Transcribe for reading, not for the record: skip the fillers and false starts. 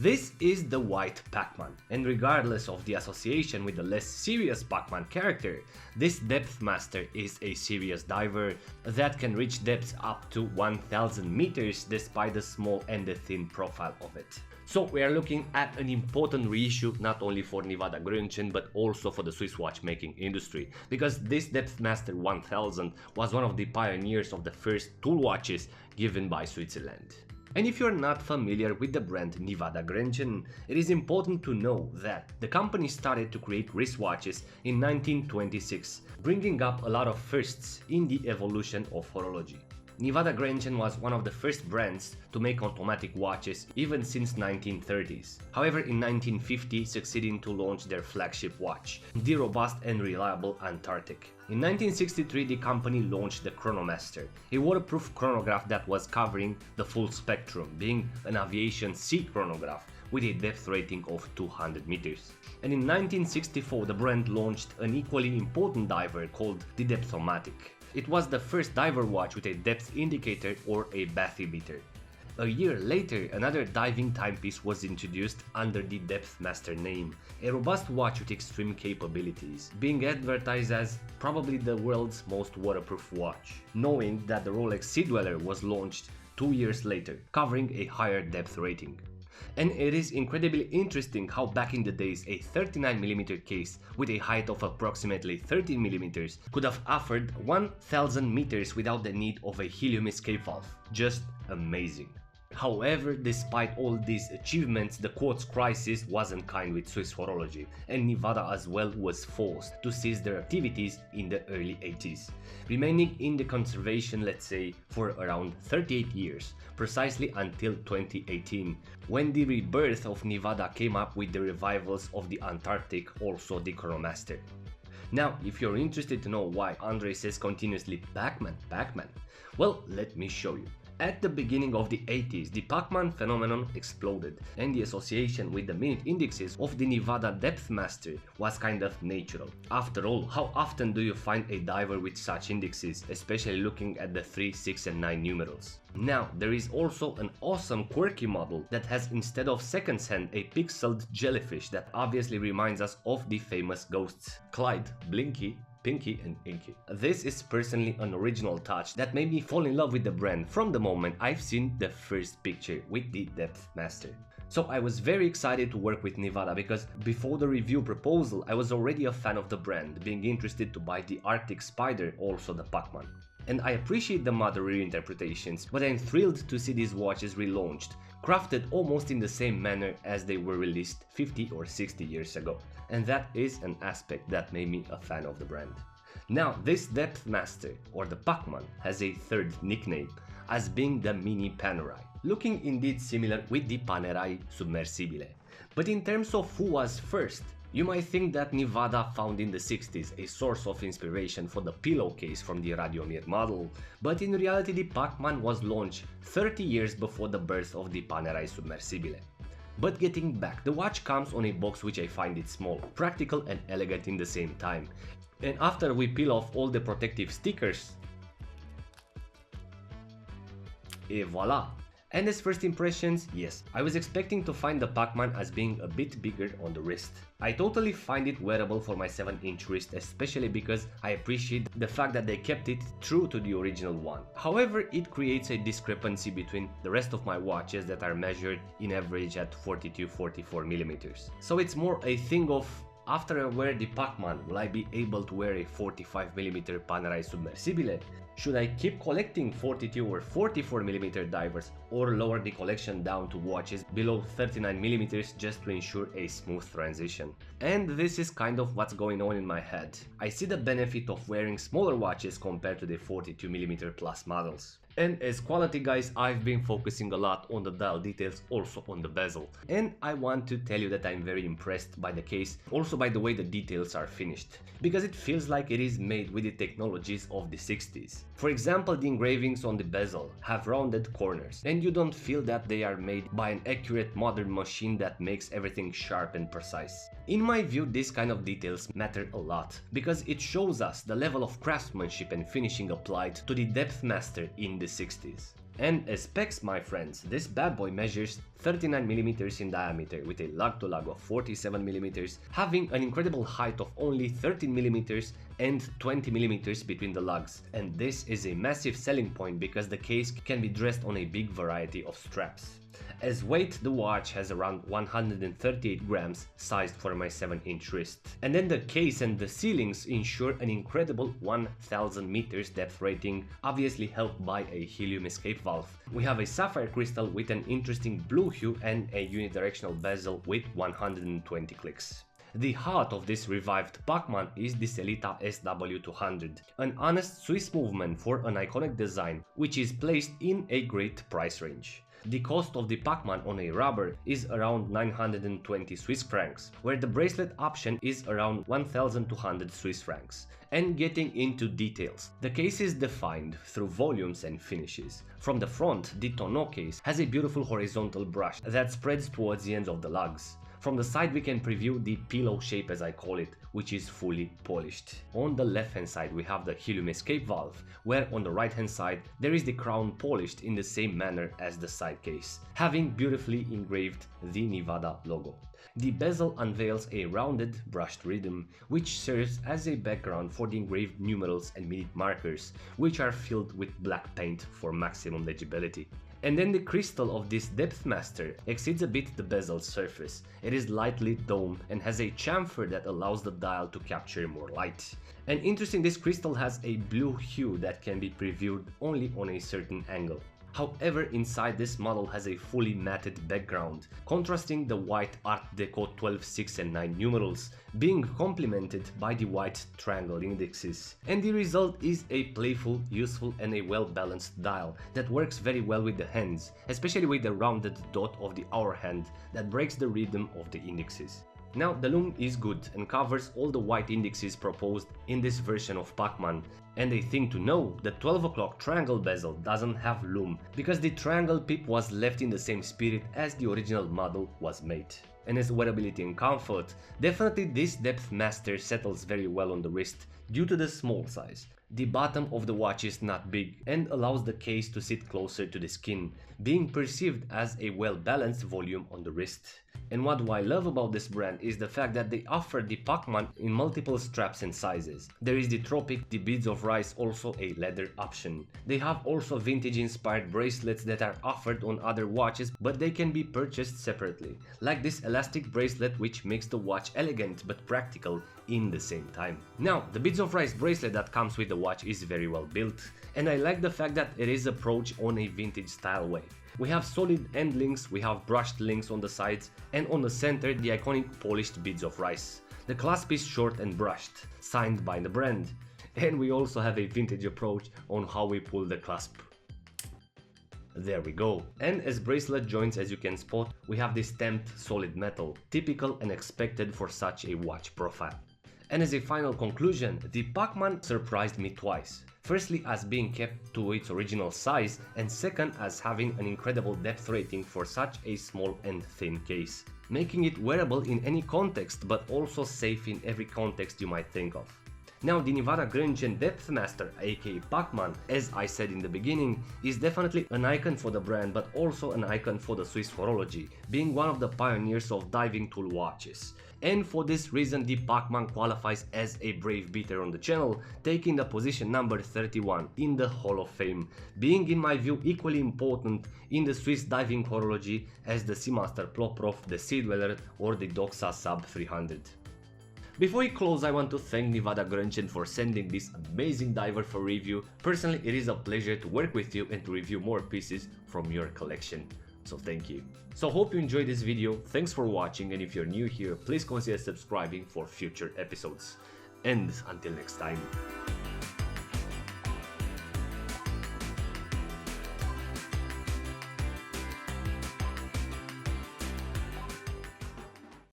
This is the White Pacman, and regardless of the association with the less serious Pacman character, this Depthmaster is a serious diver that can reach depths up to 1000 meters despite the small and the thin profile of it. So we are looking at an important reissue not only for Nivada Grenchen but also for the Swiss watchmaking industry, because this Depthmaster 1000 was one of the pioneers of the first tool watches given by Switzerland. And if you're not familiar with the brand Nivada Grenchen, it is important to know that the company started to create wristwatches in 1926, bringing up a lot of firsts in the evolution of horology. Nivada Grenchen was one of the first brands to make automatic watches even since 1930s. However, in 1950 succeeding to launch their flagship watch, the robust and reliable Antarctic. In 1963 the company launched the Chronomaster, a waterproof chronograph that was covering the full spectrum, being an aviation sea chronograph with a depth rating of 200 meters. And in 1964 the brand launched an equally important diver called the Depthomatic. It was the first diver watch with a depth indicator or a bathymeter. A year later, another diving timepiece was introduced under the Depthmaster name, a robust watch with extreme capabilities, being advertised as probably the world's most waterproof watch, knowing that the Rolex Sea Dweller was launched 2 years later, covering a higher depth rating. And it is incredibly interesting how back in the days a 39mm case with a height of approximately 13mm could have offered 1000 meters without the need of a helium escape valve. Just amazing. However, despite all these achievements, the quartz crisis wasn't kind with Swiss horology, and Nivada as well was forced to cease their activities in the early 80s, remaining in the conservation, let's say, for around 38 years, precisely until 2018, when the rebirth of Nivada came up with the revivals of the Antarctic, also the Chronomaster. Now, if you're interested to know why Andre says continuously Pacman, Pacman, well, let me show you. At the beginning of the 80s, the Pacman phenomenon exploded, and the association with the minute indexes of the Nivada Depthmaster was kind of natural. After all, how often do you find a diver with such indexes, especially looking at the 3, 6 and 9 numerals? Now, there is also an awesome quirky model that has, instead of seconds hand, a pixeled jellyfish that obviously reminds us of the famous ghosts Clyde, Blinky, Pinky and Inky. This is personally an original touch that made me fall in love with the brand from the moment I've seen the first picture with the Depthmaster. So I was very excited to work with Nivada because before the review proposal I was already a fan of the brand, being interested to buy the Arctic Spider, also the Pacman. And I appreciate the modern reinterpretations, but I'm thrilled to see these watches relaunched, crafted almost in the same manner as they were released 50 or 60 years ago. And that is an aspect that made me a fan of the brand. Now, this Depthmaster, or the Pacman, has a third nickname, as being the Mini Panerai, looking indeed similar with the Panerai Submersibile. But in terms of who was first, you might think that Nivada found in the 60s a source of inspiration for the pillowcase from the Radiomir model, but in reality the Pacman was launched 30 years before the birth of the Panerai Submersibile. But getting back, the watch comes on a box which I find it small, practical and elegant in the same time. And after we peel off all the protective stickers, et voila! And as first impressions, yes, I was expecting to find the Pacman as being a bit bigger on the wrist. I totally find it wearable for my 7-inch wrist, especially because I appreciate the fact that they kept it true to the original one. However, it creates a discrepancy between the rest of my watches that are measured in average at 42-44mm. So it's more a thing of, after I wear the Pacman, will I be able to wear a 45mm Panerai Submersibile? Should I keep collecting 42 or 44mm divers, or lower the collection down to watches below 39mm just to ensure a smooth transition? And this is kind of what's going on in my head. I see the benefit of wearing smaller watches compared to the 42mm plus models. And as quality guys, I've been focusing a lot on the dial details, also on the bezel. And I want to tell you that I'm very impressed by the case, also by the way the details are finished, because it feels like it is made with the technologies of the 60s. For example, the engravings on the bezel have rounded corners, and you don't feel that they are made by an accurate modern machine that makes everything sharp and precise. In my view, these kind of details matter a lot, because it shows us the level of craftsmanship and finishing applied to the Depthmaster in the 60s. And as specs, my friends, this bad boy measures 39mm in diameter with a lug-to-lug of 47mm, having an incredible height of only 13mm and 20mm between the lugs. And this is a massive selling point because the case can be dressed on a big variety of straps. As weight, the watch has around 138 grams, sized for my 7-inch wrist. And then the case and the ceilings ensure an incredible 1000 meters depth rating, obviously helped by a helium escape valve. We have a sapphire crystal with an interesting blue hue and a unidirectional bezel with 120 clicks. The heart of this revived Pacman is the Selita SW200, an honest Swiss movement for an iconic design which is placed in a great price range. The cost of the Pacman on a rubber is around 920 Swiss francs, where the bracelet option is around 1200 Swiss francs. And getting into details, the case is defined through volumes and finishes. From the front, the tonneau case has a beautiful horizontal brush that spreads towards the ends of the lugs. From the side we can preview the pillow shape, as I call it, which is fully polished. On the left hand side we have the helium escape valve, where on the right hand side there is the crown polished in the same manner as the side case, having beautifully engraved the Nivada logo. The bezel unveils a rounded brushed rhythm, which serves as a background for the engraved numerals and minute markers, which are filled with black paint for maximum legibility. And then the crystal of this Depthmaster exceeds a bit the bezel surface. It is lightly domed and has a chamfer that allows the dial to capture more light. And interesting, this crystal has a blue hue that can be previewed only on a certain angle. However, inside this model has a fully matted background, contrasting the white Art Deco 12, 6 and 9 numerals, being complemented by the white triangle indexes. And the result is a playful, useful and a well-balanced dial that works very well with the hands, especially with the rounded dot of the hour hand that breaks the rhythm of the indexes. Now, the lume is good and covers all the white indexes proposed in this version of Pacman. And a thing to know, the 12 o'clock triangle bezel doesn't have lume, because the triangle pip was left in the same spirit as the original model was made. And as wearability and comfort, definitely this Depthmaster settles very well on the wrist due to the small size. The bottom of the watch is not big and allows the case to sit closer to the skin, being perceived as a well-balanced volume on the wrist. And what do I love about this brand is the fact that they offer the Pacman in multiple straps and sizes. There is the Tropic, the Beads of Rice, also a leather option. They have also vintage inspired bracelets that are offered on other watches, but they can be purchased separately, like this elastic bracelet which makes the watch elegant but practical in the same time. Now, the Beads of Rice bracelet that comes with the watch is very well built, and I like the fact that it is approached on a vintage style way. We have solid end links, we have brushed links on the sides, and on the center the iconic polished Beads of Rice. The clasp is short and brushed, signed by the brand. And we also have a vintage approach on how we pull the clasp. There we go. And as bracelet joints, as you can spot, we have this stamped solid metal, typical and expected for such a watch profile. And as a final conclusion, the Pacman surprised me twice. Firstly, as being kept to its original size, and second, as having an incredible depth rating for such a small and thin case, making it wearable in any context but also safe in every context you might think of. Now, the Nivada Grenchen Depthmaster, aka Pacman, as I said in the beginning, is definitely an icon for the brand but also an icon for the Swiss horology, being one of the pioneers of diving tool watches. And for this reason the Pacman qualifies as a brave beater on the channel, taking the position number 31 in the Hall of Fame, being in my view equally important in the Swiss diving horology as the Seamaster Ploprof, the Sea Dweller or the Doxa Sub 300. Before we close, I want to thank Nivada Grenchen for sending this amazing diver for review. Personally, it is a pleasure to work with you and to review more pieces from your collection. So thank you. So hope you enjoyed this video, thanks for watching, and if you're new here, please consider subscribing for future episodes. And until next time.